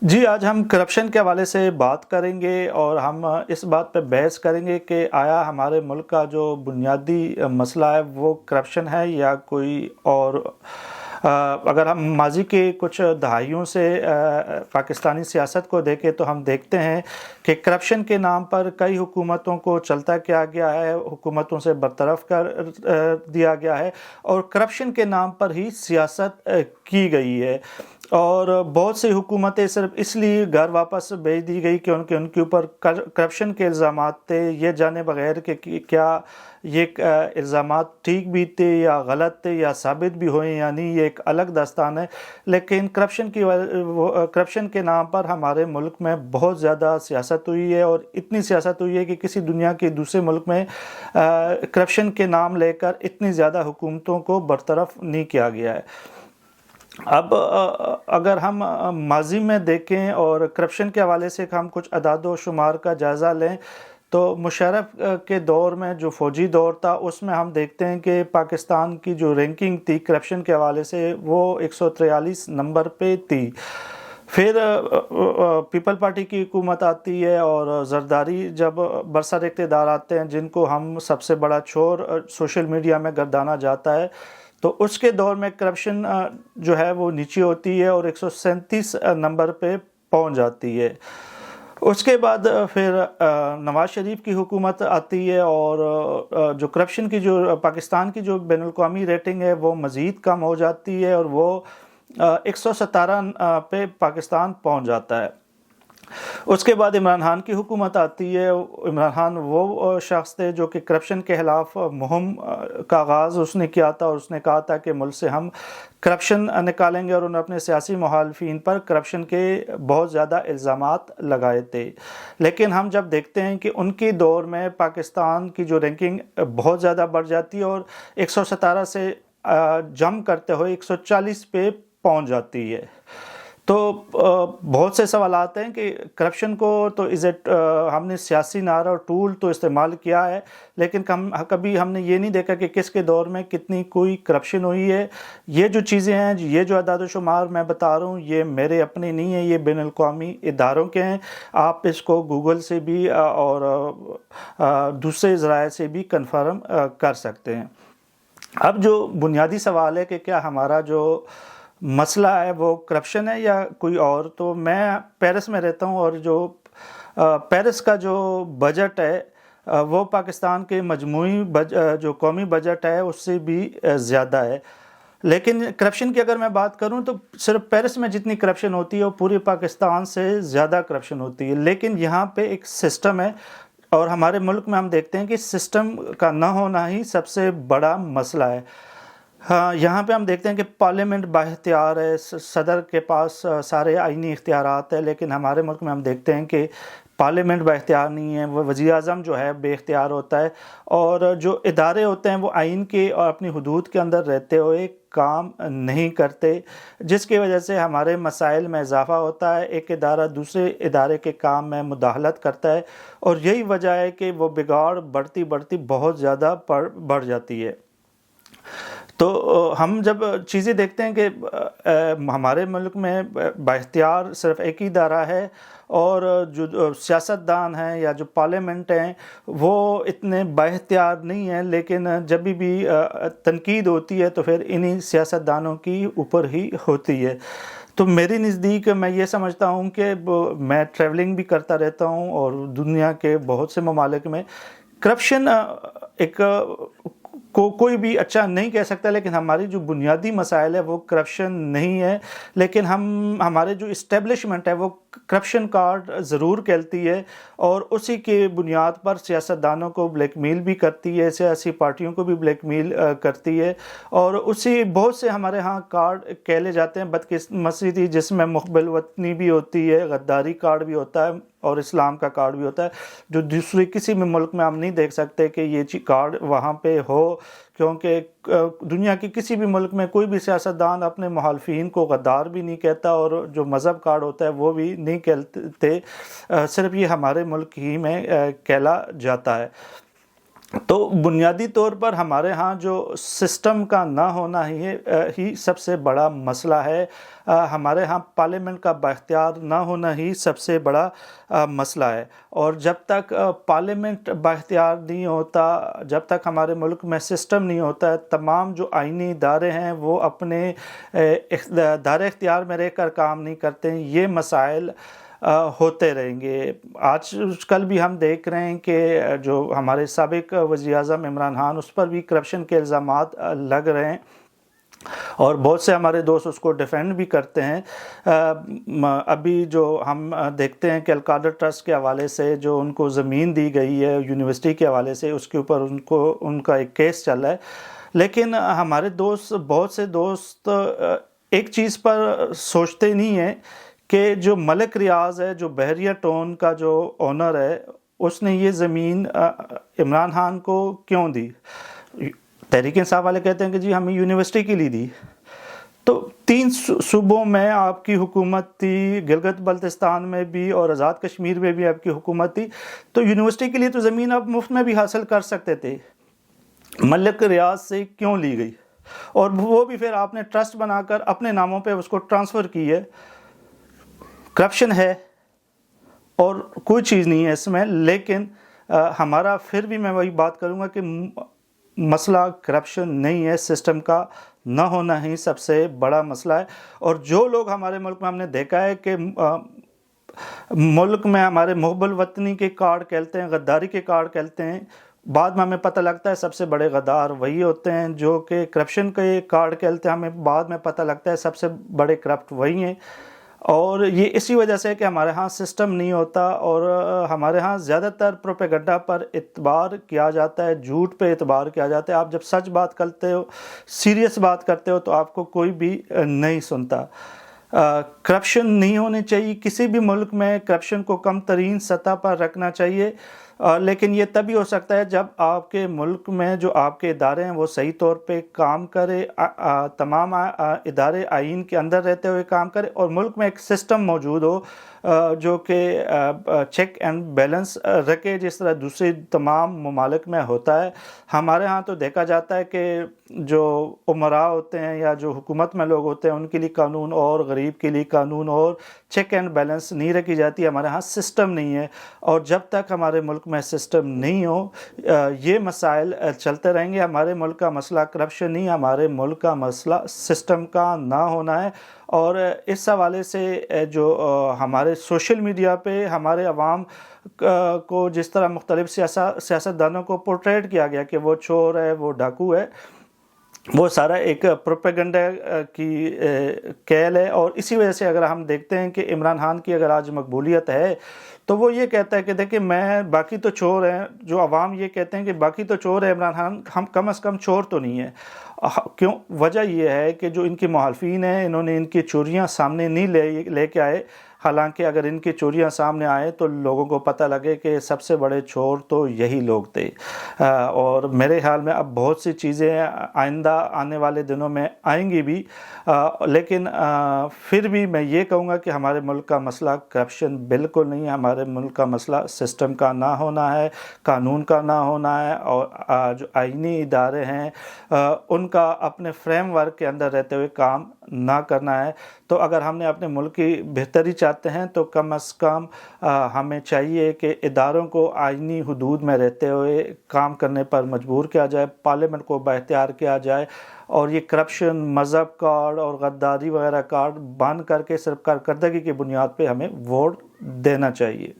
جی، آج ہم کرپشن کے حوالے سے بات کریں گے اور ہم اس بات پہ بحث کریں گے کہ آیا ہمارے ملک کا جو بنیادی مسئلہ ہے وہ کرپشن ہے یا کوئی اور اگر ہم ماضی کے کچھ دہائیوں سے پاکستانی سیاست کو دیکھیں تو ہم دیکھتے ہیں کہ کرپشن کے نام پر کئی حکومتوں کو چلتا کیا گیا ہے، حکومتوں سے برطرف کر دیا گیا ہے اور کرپشن کے نام پر ہی سیاست کی گئی ہے۔ اور بہت سی حکومتیں صرف اس لیے گھر واپس بھیج دی گئی کہ ان کے اوپر کرپشن کے الزامات تھے، یہ جانے بغیر کہ کیا یہ الزامات ٹھیک بھی تھے یا غلط تھے یا ثابت بھی ہوئے یا نہیں، یہ ایک الگ داستان ہے۔ لیکن کرپشن کے نام پر ہمارے ملک میں بہت زیادہ سیاست ہوئی ہے اور اتنی سیاست ہوئی ہے کہ کسی دنیا کے دوسرے ملک میں کرپشن کے نام لے کر اتنی زیادہ حکومتوں کو برطرف نہیں کیا گیا ہے۔ اب اگر ہم ماضی میں دیکھیں اور کرپشن کے حوالے سے ہم کچھ اعداد و شمار کا جائزہ لیں تو مشرف کے دور میں جو فوجی دور تھا اس میں ہم دیکھتے ہیں کہ پاکستان کی جو رینکنگ تھی کرپشن کے حوالے سے وہ 143 نمبر پہ تھی۔ پھر پیپل پارٹی کی حکومت آتی ہے اور زرداری جب برسر اقتدار آتے ہیں جن کو ہم سب سے بڑا چور سوشل میڈیا میں گردانا جاتا ہے، تو اس کے دور میں کرپشن جو ہے وہ نیچے ہوتی ہے اور 137 نمبر پہ پہنچ جاتی ہے۔ اس کے بعد پھر نواز شریف کی حکومت آتی ہے اور جو کرپشن کی جو پاکستان کی جو بین الاقوامی ریٹنگ ہے وہ مزید کم ہو جاتی ہے اور وہ 117 پہ پاکستان پہنچ جاتا ہے۔ اس کے بعد عمران خان کی حکومت آتی ہے۔ عمران خان وہ شخص تھے جو کہ کرپشن کے خلاف مہم کا آغاز اس نے کیا تھا اور اس نے کہا تھا کہ ملک سے ہم کرپشن نکالیں گے اور انہوں نے اپنے سیاسی مخالفین پر کرپشن کے بہت زیادہ الزامات لگائے تھے۔ لیکن ہم جب دیکھتے ہیں کہ ان کے دور میں پاکستان کی جو رینکنگ بہت زیادہ بڑھ جاتی ہے اور 117 سے جمپ کرتے ہوئے 140 پہ پہنچ جاتی ہے، تو بہت سے سوالات ہیں کہ کرپشن کو تو ہم نے سیاسی نعرہ اور ٹول تو استعمال کیا ہے، لیکن کبھی ہم نے یہ نہیں دیکھا کہ کس کے دور میں کتنی کوئی کرپشن ہوئی ہے۔ یہ جو چیزیں ہیں، یہ جو اعداد و شمار میں بتا رہا ہوں، یہ میرے اپنے نہیں ہیں، یہ بین الاقوامی اداروں کے ہیں۔ آپ اس کو گوگل سے بھی اور دوسرے ذرائع سے بھی کنفرم کر سکتے ہیں۔ اب جو بنیادی سوال ہے کہ کیا ہمارا جو مسئلہ ہے وہ کرپشن ہے یا کوئی اور، تو میں پیرس میں رہتا ہوں اور جو پیرس کا جو بجٹ ہے وہ پاکستان کے مجموعی جو قومی بجٹ ہے اس سے بھی زیادہ ہے۔ لیکن کرپشن کی اگر میں بات کروں تو صرف پیرس میں جتنی کرپشن ہوتی ہے وہ پورے پاکستان سے زیادہ کرپشن ہوتی ہے۔ لیکن یہاں پہ ایک سسٹم ہے اور ہمارے ملک میں ہم دیکھتے ہیں کہ سسٹم کا نہ ہونا ہی سب سے بڑا مسئلہ ہے۔ ہاں، یہاں پہ ہم دیکھتے ہیں کہ پارلیمنٹ بااختیار ہے، صدر کے پاس سارے آئینی اختیارات ہیں، لیکن ہمارے ملک میں ہم دیکھتے ہیں کہ پارلیمنٹ بااختیار نہیں ہے، وہ وزیر اعظم جو ہے بے اختیار ہوتا ہے اور جو ادارے ہوتے ہیں وہ آئین کے اور اپنی حدود کے اندر رہتے ہوئے کام نہیں کرتے، جس کی وجہ سے ہمارے مسائل میں اضافہ ہوتا ہے۔ ایک ادارہ دوسرے ادارے کے کام میں مداخلت کرتا ہے اور یہی وجہ ہے کہ وہ بگاڑ بڑھتی بہت زیادہ بڑھ جاتی ہے۔ تو ہم جب چیزیں دیکھتے ہیں کہ ہمارے ملک میں بااختیار صرف ایک ہی ادارہ ہے اور جو سیاستدان ہیں یا جو پارلیمنٹ ہیں وہ اتنے بااختیار نہیں ہیں، لیکن جب بھی تنقید ہوتی ہے تو پھر انہی سیاستدانوں کی اوپر ہی ہوتی ہے۔ تو میری نزدیک میں یہ سمجھتا ہوں کہ میں ٹریولنگ بھی کرتا رہتا ہوں اور دنیا کے بہت سے ممالک میں کرپشن ایک کوئی بھی اچھا نہیں کہہ سکتا، لیکن ہماری جو بنیادی مسائل ہے وہ کرپشن نہیں ہے، لیکن ہمارے جو اسٹیبلشمنٹ ہے وہ کرپشن کارڈ ضرور کھیلتی ہے اور اسی کے بنیاد پر سیاستدانوں کو بلیک میل بھی کرتی ہے، سیاسی پارٹیوں کو بھی بلیک میل کرتی ہے اور اسی بہت سے ہمارے ہاں کارڈ کھیلے جاتے ہیں بدقسمتی، جس میں مقبل وطنی بھی ہوتی ہے، غداری کارڈ بھی ہوتا ہے اور اسلام کا کارڈ بھی ہوتا ہے، جو دوسرے کسی بھی ملک میں ہم نہیں دیکھ سکتے کہ یہ کارڈ وہاں پہ ہو، کیونکہ دنیا کے کسی بھی ملک میں کوئی بھی سیاستدان اپنے مخالفین کو غدار بھی نہیں کہتا اور جو مذہب کارڈ ہوتا ہے وہ بھی نہیں کہتے، صرف یہ ہمارے ملک ہی میں کہلا جاتا ہے۔ تو بنیادی طور پر ہمارے ہاں جو سسٹم کا نہ ہونا ہی سب سے بڑا مسئلہ ہے. ہمارے ہاں پارلیمنٹ کا بااختیار نہ ہونا ہی سب سے بڑا مسئلہ ہے. اور جب تک پارلیمنٹ بااختیار نہیں ہوتا، جب تک ہمارے ملک میں سسٹم نہیں ہوتا ہے، تمام جو آئینی ادارے ہیں وہ اپنے دائرہ اختیار میں رہ کر کام نہیں کرتے ہیں، یہ مسائل ہوتے رہیں گے. آج کل بھی ہم دیکھ رہے ہیں کہ جو ہمارے سابق وزیر اعظم عمران خان، اس پر بھی کرپشن کے الزامات لگ رہے ہیں اور بہت سے ہمارے دوست اس کو ڈیفینڈ بھی کرتے ہیں. ابھی جو ہم دیکھتے ہیں کہ القادر ٹرسٹ کے حوالے سے جو ان کو زمین دی گئی ہے یونیورسٹی کے حوالے سے، اس کے اوپر ان کا ایک کیس چل رہا ہے. لیکن ہمارے دوست، بہت سے دوست ایک چیز پر سوچتے نہیں ہیں کہ جو ملک ریاض ہے، جو بحریہ ٹون کا جو اونر ہے، اس نے یہ زمین عمران خان کو کیوں دی؟ تحریک انصاف والے کہتے ہیں کہ جی ہمیں یونیورسٹی کے لیے دی. تو 3 صوبوں میں آپ کی حکومت تھی، گلگت بلتستان میں بھی اور آزاد کشمیر میں بھی آپ کی حکومت تھی، تو یونیورسٹی کے لیے تو زمین آپ مفت میں بھی حاصل کر سکتے تھے. ملک ریاض سے کیوں لی گئی؟ اور وہ بھی پھر آپ نے ٹرسٹ بنا کر اپنے ناموں پہ اس کو ٹرانسفر کی ہے. کرپشن ہے اور کوئی چیز نہیں ہے اس میں. لیکن ہمارا پھر بھی میں وہی بات کروں گا کہ مسئلہ کرپشن نہیں ہے، سسٹم کا نہ ہونا ہی سب سے بڑا مسئلہ ہے. اور جو لوگ ہمارے ملک میں ہم نے دیکھا ہے کہ ملک میں ہمارے محب الوطنی کے کارڈ کھیلتے ہیں، غداری کے کارڈ کھیلتے ہیں، بعد میں ہمیں پتہ لگتا ہے سب سے بڑے غدار وہی ہوتے ہیں. جو کہ کرپشن کے کارڈ کھیلتے ہیں، ہمیں بعد میں پتہ لگتا ہے سب سے بڑے کرپٹ وہی ہیں. اور یہ اسی وجہ سے کہ ہمارے ہاں سسٹم نہیں ہوتا اور ہمارے ہاں زیادہ تر پروپیگنڈا پر اعتبار کیا جاتا ہے، جھوٹ پہ اعتبار کیا جاتا ہے. آپ جب سچ بات کرتے ہو، سیریس بات کرتے ہو، تو آپ کو کوئی بھی نہیں سنتا. کرپشن نہیں ہونی چاہیے کسی بھی ملک میں، کرپشن کو کم ترین سطح پر رکھنا چاہیے. لیکن یہ تبھی ہو سکتا ہے جب آپ کے ملک میں جو آپ کے ادارے ہیں وہ صحیح طور پہ کام کرے، تمام ادارے آئین کے اندر رہتے ہوئے کام کرے، اور ملک میں ایک سسٹم موجود ہو جو کہ چیک اینڈ بیلنس رکھے، جس طرح دوسرے تمام ممالک میں ہوتا ہے. ہمارے ہاں تو دیکھا جاتا ہے کہ جو امراء ہوتے ہیں یا جو حکومت میں لوگ ہوتے ہیں ان کے لیے قانون اور غریب کے لیے قانون اور، چیک اینڈ بیلنس نہیں رکھی جاتی. ہمارے ہاں سسٹم نہیں ہے، اور جب تک ہمارے ملک میں سسٹم نہیں ہو یہ مسائل چلتے رہیں گے. ہمارے ملک کا مسئلہ کرپشن نہیں، ہمارے ملک کا مسئلہ سسٹم کا نہ ہونا ہے. اور اس حوالے سے جو ہمارے سوشل میڈیا پہ ہمارے عوام کو جس طرح مختلف سیاستدانوں کو پورٹریٹ کیا گیا کہ وہ چور ہے، وہ ڈاکو ہے، وہ سارا ایک پروپیگنڈا کی کیل ہے. اور اسی وجہ سے اگر ہم دیکھتے ہیں کہ عمران خان کی اگر آج مقبولیت ہے تو وہ یہ کہتا ہے کہ دیکھیں میں، باقی تو چور ہیں، جو عوام یہ کہتے ہیں کہ باقی تو چور ہے، عمران خان ہم کم از کم چور تو نہیں ہے. کیوں؟ وجہ یہ ہے کہ جو ان کے مخالفین ہیں انہوں نے ان کی چوریاں سامنے نہیں لے کے آئے. حالانکہ اگر ان کی چوریاں سامنے آئے تو لوگوں کو پتہ لگے کہ سب سے بڑے چور تو یہی لوگ تھے. اور میرے خیال میں اب بہت سی چیزیں آئندہ آنے والے دنوں میں آئیں گی بھی. لیکن پھر بھی میں یہ کہوں گا کہ ہمارے ملک کا مسئلہ کرپشن بالکل نہیں ہے. ہمارے ملک کا مسئلہ سسٹم کا نہ ہونا ہے، قانون کا نہ ہونا ہے، اور جو آئینی ادارے ہیں ان کا اپنے فریم ورک کے اندر رہتے ہوئے کام نہ کرنا ہے. تو اگر ہم نے اپنے ملک کی بہتری چاہتے ہیں تو کم از کم ہمیں چاہیے کہ اداروں کو آئینی حدود میں رہتے ہوئے کام کرنے پر مجبور کیا جائے، پارلیمنٹ کو بااختیار کیا جائے، اور یہ کرپشن، مذہب کارڈ اور غداری وغیرہ کارڈ بند کر کے صرف کارکردگی کی بنیاد پہ ہمیں ووٹ دینا چاہیے.